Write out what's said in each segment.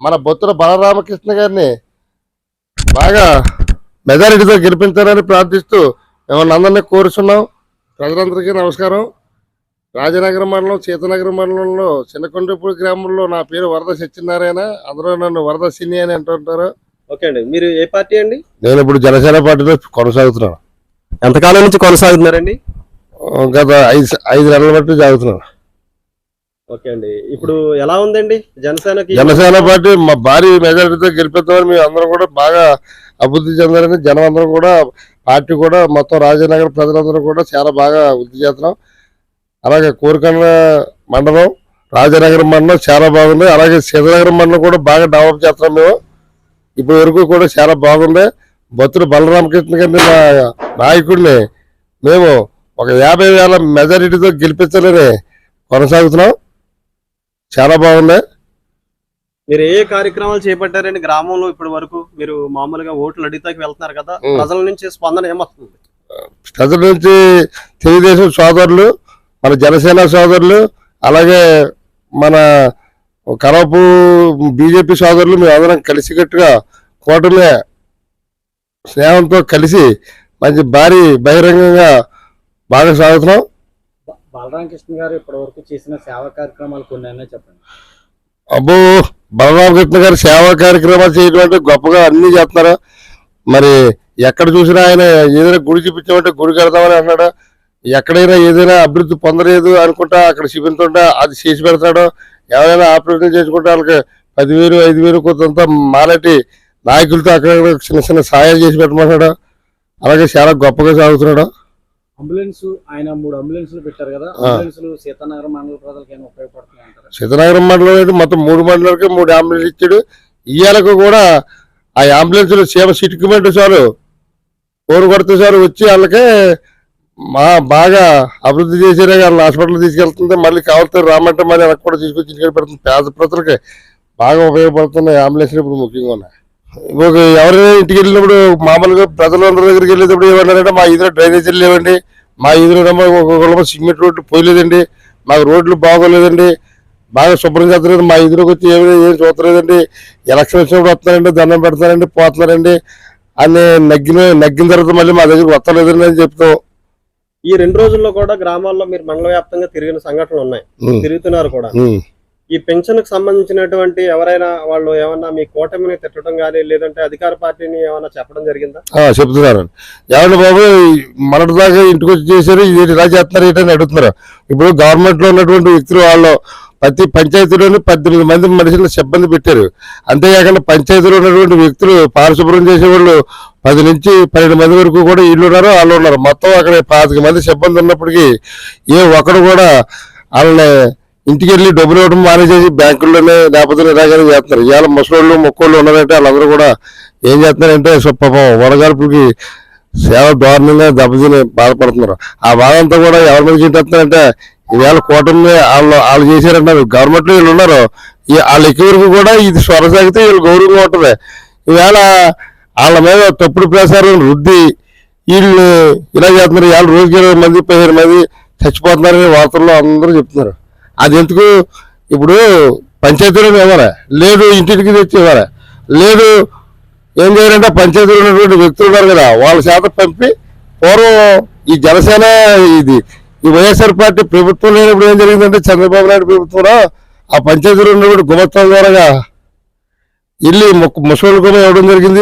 మన బొత్తుల బలరామకృష్ణ గారిని బాగా మెజారిటీతో గెలిపించాలని ప్రార్థిస్తూ మిమ్మల్ని అందరినీ కోరుచున్నాం. ప్రజలందరికీ నమస్కారం. రాజనగరం మండలం సీతనగరం మండలంలో చిన్నకొండపూడి గ్రామంలో నా పేరు వరద సత్యనారాయణ, అందరూ నన్ను వరద సిని అని అంటుంటారు. ఓకే అండి, మీరు ఏ పార్టీ అండి? నేను ఇప్పుడు జనసేన పార్టీలో కొనసాగుతున్నాను. ఎంతకాలం నుంచి కొనసాగుతున్నారండి? గత 5 నెలల బట్టి సాగుతున్నాను. ఓకే అండి, ఇప్పుడు ఎలా ఉందండి జనసేన పార్టీ? మా భారీ మెజారిటీతో గెలిపిద్దామని మేము అందరం కూడా బాగా అభివృద్ధి చెందారని జనం అందరం కూడా, పార్టీ కూడా, మొత్తం రాజనగర ప్రజలందరూ కూడా చాలా బాగా వృద్ధి చేస్తున్నాం. అలాగే కోరికొండ మండలం, రాజనగరం మండలం చాలా బాగుంది. అలాగే సీతనగరం మండలం కూడా బాగా డెవలప్ చేస్తున్నాం. మేము ఇప్పటి వరకు కూడా చాలా బాగుంది. బొత్తుల బలరామకృష్ణ గారిని మా నాయకుడిని మేము ఒక 50,000 మెజారిటీతో గెలిపించాలని కొనసాగుతున్నాం. చాలా బాగుంది. మీరు ఏ కార్యక్రమాలు చేపట్టారండి గ్రామంలో ఇప్పటి వరకు? మీరు మామూలుగా ఓట్లు అడిగితాకి వెళ్తున్నారు కదా, ప్రజల నుంచి స్పందన ఏమొస్తుంది? ప్రజల నుంచి తెలుగుదేశం సోదరులు, మన జనసేన సోదరులు, అలాగే మన కరపు బీజేపీ సోదరులు మేము అందరం కలిసికట్టుగా కూటమి స్నేహంతో కలిసి మంచి భారీ బహిరంగంగా బాగా సాగుతున్నాం. బలరామకృష్ణ గారు ఇప్పటి వరకు చేసిన సేవా కార్యక్రమాలు కొన్ని చెప్పండి. అబ్బో, బలరామకృష్ణ గారు సేవా కార్యక్రమాలు చేయడం అంటే గొప్పగా అన్ని చేస్తున్నారు. మరి ఎక్కడ చూసినా ఆయన ఏదైనా గుడి చూపించామంటే గుడి కడతామని అన్నాడు. ఎక్కడైనా ఏదైనా అభివృద్ధి పొందలేదు అనుకుంటా అక్కడ చూపించుకుంటా అది చేసి పెడతాడు. ఎవరైనా ఆపరేషన్ చేసుకుంటే వాళ్ళకి 10,000, 5,000 కొంత మాలటి నాయకులతో అక్కడ చిన్న చిన్న సహాయాలు చేసి పెట్టమంటాడు. అలాగే చాలా గొప్పగా సాగుతున్నాడు. అంబులెన్స్ ఆయన 3 అంబులెన్స్లు పెట్టారు కదా, అంబులెన్స్లు సీతానగరం మండల ప్రజలకు ఏమైనా ఉపయోగపడుతున్నాయి అంటారు? సీతానగరం మండలం అయితే మొత్తం 3 మండలాలకి 3 అంబులెన్స్ ఇచ్చాడు. ఇయ్యాలకు కూడా ఆ అంబులెన్స్లు సేవ సిట్టుకుమెంట్ చాలు, కోరు కొడితే చాలు వచ్చి వాళ్ళకే బాగా అభివృద్ధి చేసేదే వాళ్ళని హాస్పిటల్ తీసుకెళ్తుంది. మళ్ళీ కావాలంటే రామంటే మళ్ళీ వెనక్కి కూడా తీసుకొచ్చి ఇంటికి పెడుతుంది. పేద ప్రజలకి బాగా ఉపయోగపడుతున్నాయి అంబులెన్స్లు ఇప్పుడు ముఖ్యంగా ఉన్నాయి. ఇంకొక ఎవరైనా ఇంటికి వెళ్ళినప్పుడు మామూలుగా ప్రజలందరి దగ్గరికి వెళ్ళేటప్పుడు ఏమన్నారంటే మా ఇదిలో డ్రైనేజీలు లేవండి, మా ఇదిలో ఒక సిమెంట్ రోడ్లు పోయలేదండి, మాకు రోడ్లు బాగోలేదండి, బాగా శుభ్రం చేస్తలేదు, మా ఇదిలోకి వచ్చి ఏం చూస్తలేదండి, ఎలక్షన్ వచ్చినప్పుడు వస్తున్నారండి, దండం పెడతారండి, పోతున్నారండి అని నగ్గిన తర్వాత మళ్ళీ మా దగ్గరికి వస్తలేదండి అని చెప్తాం. ఈ 2 రోజుల్లో కూడా గ్రామాల్లో మీరు మండల వ్యాప్తంగా తిరిగిన సంఘటనలు ఉన్నాయి, తిరుగుతున్నారు కూడా. ఈ పెన్షన్ కు సంబంధించినటువంటి ఎవరైనా వాళ్ళు ఏమన్నా మీ కూటమిని తిట్టడం కానీ లేదంటే అధికార పార్టీని ఏమన్నా చెప్పడం జరిగిందా? చెప్తున్నారు. ఎవరి బాబు మొన్నటి దాకా ఇంటికి వచ్చి చేశారు, ఇది ఇలా చేస్తున్నారు ఏంటని అడుగుతున్నారు. ఇప్పుడు గవర్నమెంట్ లో ఉన్నటువంటి వ్యక్తులు వాళ్ళు ప్రతి పంచాయతీలోని 18 మంది మనుషులు సిబ్బంది పెట్టారు. అంతేకాకుండా పంచాయతీలో ఉన్నటువంటి వ్యక్తులు పారిశుభ్రం చేసేవాళ్ళు 10 నుంచి 12 మంది వరకు కూడా వీళ్ళు ఉన్నారు, వాళ్ళు ఉన్నారు. మొత్తం అక్కడ 25 మంది సిబ్బంది ఉన్నప్పటికీ ఏ ఒక్కడు కూడా వాళ్ళని ఇంటికి వెళ్ళి డబ్బులు ఇవ్వడం మానేసేసి బ్యాంకుల్లోనే లేకపోతే ఇలాగనే చేస్తున్నారు. ఇవాళ ముసలోళ్ళు మొక్కోళ్ళు ఉన్నారంటే వాళ్ళందరూ కూడా ఏం చేస్తున్నారంటే పాపం వడగాల్పులకి సేవ దారుణంగా దెబ్బతిని బాధపడుతున్నారు. ఆ బాధ అంతా కూడా ఎవరి మీద చింటేస్తున్నారంటే ఈవేళ కూటమి వాళ్ళు చేశారంటారు. గవర్నమెంట్ లో వీళ్ళు ఉన్నారు, వాళ్ళ ఎక్కువ వరకు కూడా ఇది స్వరసాగితే వీళ్ళు గౌరవంగా ఉంటుంది. ఈవేళ వాళ్ళ మీద తప్పుడు ప్రసారం రుద్ది వీళ్ళు ఇలా చేస్తున్నారు. ఇవాళ రోజుకి 20 మంది 15 మంది చచ్చిపోతున్నారని వార్తల్లో అందరూ చెప్తున్నారు. అది ఎందుకు? ఇప్పుడు పంచాయతీలో ఇవ్వరా, లేదు ఇంటికి తెచ్చి ఇవ్వరా, లేదు ఏం చేయాలంటే పంచాయతీలో ఉన్నటువంటి వ్యక్తులు ఉన్నారు కదా వాళ్ళ చేత పంపి పూర్వం ఈ జనసేన ఈ వైఎస్ఆర్ పార్టీ ప్రభుత్వం లేనప్పుడు ఏం జరిగిందంటే చంద్రబాబు నాయుడు ప్రభుత్వంలో ఆ పంచాయతీలో ఉన్నటువంటి గుమత్వం ద్వారా ఇల్లు ముసలి కూడా ఇవ్వడం జరిగింది.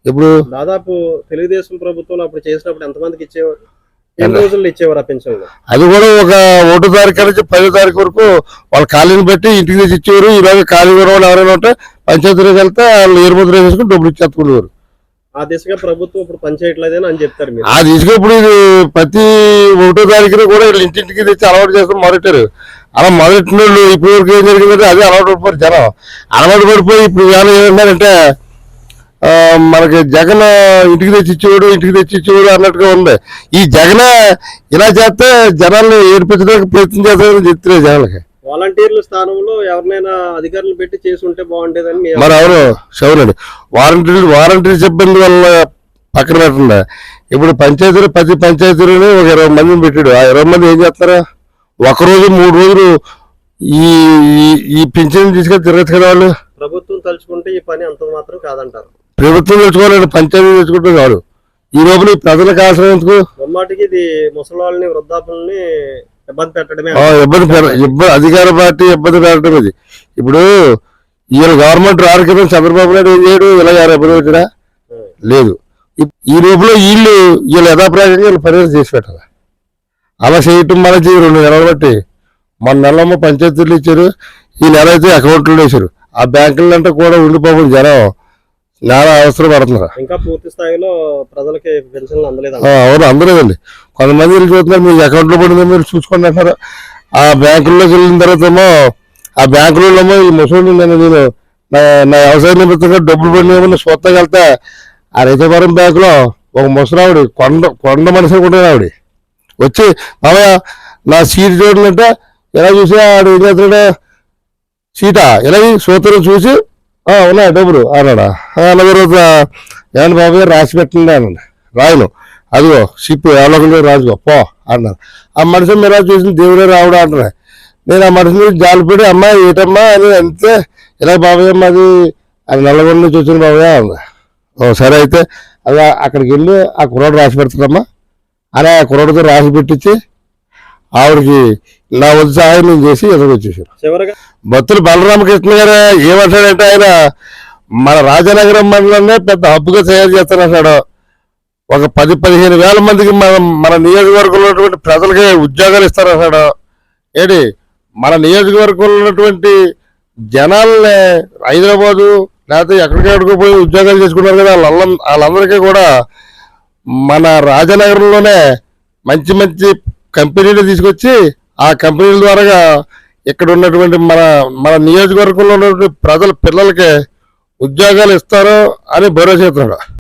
ఇప్పుడు దాదాపు తెలుగుదేశం ప్రభుత్వం అప్పుడు చేసినప్పుడు ఎంతమందికి ఇచ్చేవారు? ఇచ్చేవారు ఆ పెన్షన్? అది కూడా ఒక 1వ తారీఖు నుంచి 10వ తారీఖు వరకు వాళ్ళ ఖాళీని బట్టి ఇంటికి తెచ్చి ఇచ్చేవారు. ఈరోజు ఖాళీ వాళ్ళు ఎవరైనా ఉంటే పంచాయతీలోకి వెళ్తే వాళ్ళు ఏరుముద్ర వేసుకుని డబ్బులు ఇచ్చేసుకునేవారు. ఆ దిశగా ప్రభుత్వం ఇప్పుడు పనిచేయట్లేదని అని చెప్తారు మీరు. ఆ దిశగా ఇప్పుడు ఇది ప్రతి 1వ తారీఖున కూడా వీళ్ళు ఇంటింటికి తెచ్చి అలవాటు చేసుకుని మొదలెట్టారు. అలా మొదలెట్టిన వాళ్ళు ఇప్పటి వరకు ఏం జరిగిందంటే అదే అలవాటు పడిపోయారు జనం. అలవాటు పడిపోయి ఇప్పుడు వేళ ఏమన్నారంటే మనకి జగన్ ఇంటికి తెచ్చి ఇచ్చేవాడు అన్నట్టుగా ఉంది. ఈ జగన్ ఇలా చేస్తే జనాల్ని ఏడిపించడానికి ప్రయత్నం చేస్తారని చెప్తున్నారు జనాలకి. వాలంటీర్ల స్థానంలో ఎవరినైనా అధికారులు పెట్టి చేసి ఉంటే బాగుండేదని మరి అవును శవునండి. వాలంటీర్ సిబ్బంది వల్ల పక్కన పెట్టండి. ఇప్పుడు పంచాయతీలు 10 పంచాయతీలని ఒక 20 మందిని పెట్టాడు. ఆ 20 మంది ఏం చేస్తారా? 1 రోజు 3 రోజులు ఈ ఈ పింఛన్ తీసుకొని తిరగచ్చు కదా వాళ్ళు. ప్రభుత్వం తలుచుకుంటే ఈ పని అంత మాత్రం కాదంటారు. ప్రభుత్వం తెచ్చుకోవాలండి, పంచాయతీ తెచ్చుకుంటే కాదు. ఈ లోపల ఈ ప్రజలకు అవసరం ఎందుకు? బొమ్మాటికి ఇది ముసలి వాళ్ళని వృద్ధాపుల్ని ఇబ్బంది పెట్టడమే. ఇబ్బంది అధికార పార్టీ ఇబ్బంది పెట్టడం ఇది. ఇప్పుడు వీళ్ళ గవర్నమెంట్ రారు కదా, చంద్రబాబు నాయుడు ఏం చేయడు, ఇలా ఇబ్బంది పెట్టినా లేదు. ఈ లోపల వీళ్ళు యథాప్రాయంగా వీళ్ళు పరిహారం చేసి పెట్టాలి. అలా చేయటం మనకి 2 నెలలు బట్టి మన నెలమ్మ పంచాయతీలు ఇచ్చారు, ఈ నెల అయితే అకౌంట్లో వేశారు. ఆ బ్యాంకులు అంటే కూడా ఉండిపోకుండా జనం చాలా అవసరం పడుతున్నారు. ఇంకా పూర్తి స్థాయిలో ప్రజలకి పెన్షన్లు అందలేదు. అవును, అందలేదండి. కొంతమంది వీళ్ళు చూస్తున్నారు, మీ అకౌంట్లో పడిందో మీరు చూసుకోండి అంటారు. ఆ బ్యాంకుల్లోకి వెళ్ళిన తర్వాత ఏమో ఆ బ్యాంకులలో ఈ ముసలి నేను నా వ్యవసాయ నిమిత్తంగా డబ్బులు పడినామని చూస్తాకి వెళ్తే ఆ రైతుపురం బ్యాంకులో ఒక ముసలావిడ కొండ మనిషి కూడా ఆవిడ వచ్చి మామయ్య నా సీట్ చూడంటే ఎలా చూసి ఆడు ఏం చేస్తాడు, సీటా ఎలాగే సూత్రం చూసి ఉన్నాయి డబ్బులు అన్నాడా. అలాగే రోజు ఏమన్నా బాబు రాసి పెట్టండి అనండి. రాయను, అదిగో షిప్ ఎవరో రాజుగో పో అన్నారు. ఆ మనిషి మీరు చూసిన దేవుడే రావడం అంటున్నా. నేను ఆ మనిషిని జాలిపడి అమ్మా ఏటమ్మా అని అంతే, ఇలా బాబాయ్ మాది అది నల్లగొండ నుంచి వచ్చిన బాబాయ్ అంది. సరే అయితే అది అక్కడికి వెళ్ళి ఆ కుర్రాడు రాసి పెడతాడమ్మా అని ఆ కుర్రాడితో రాసి పెట్టించి ఆవిడకి నా వద్ద సహాయం నేను చేసి ఎదురొచ్చేసాను. చివరిగా బత్తుల బలరామకృష్ణ గారు ఏమంటాడంటే ఆయన మన రాజనగరం మండలంలో పెద్ద హబ్బుగా తయారు చేస్తానంటాడు. ఒక 10-15 వేల మందికి మన నియోజకవర్గంలో ఉన్నటువంటి ప్రజలకి ఉద్యోగాలు ఇస్తారంటాడు. ఏంటి మన నియోజకవర్గంలో ఉన్నటువంటి జనాల్ని హైదరాబాదు లేకపోతే ఎక్కడికెక్కడికి పోయి ఉద్యోగాలు చేసుకున్నారు కదా, వాళ్ళందరికీ కూడా మన రాజనగరంలోనే మంచి మంచి కంపెనీలు తీసుకొచ్చి ఆ కంపెనీల ద్వారా ఇక్కడ ఉన్నటువంటి మన నియోజకవర్గంలో ఉన్నటువంటి ప్రజల పిల్లలకి ఉద్యోగాలు ఇస్తారు అని భరోసా ఇస్తున్నాడు.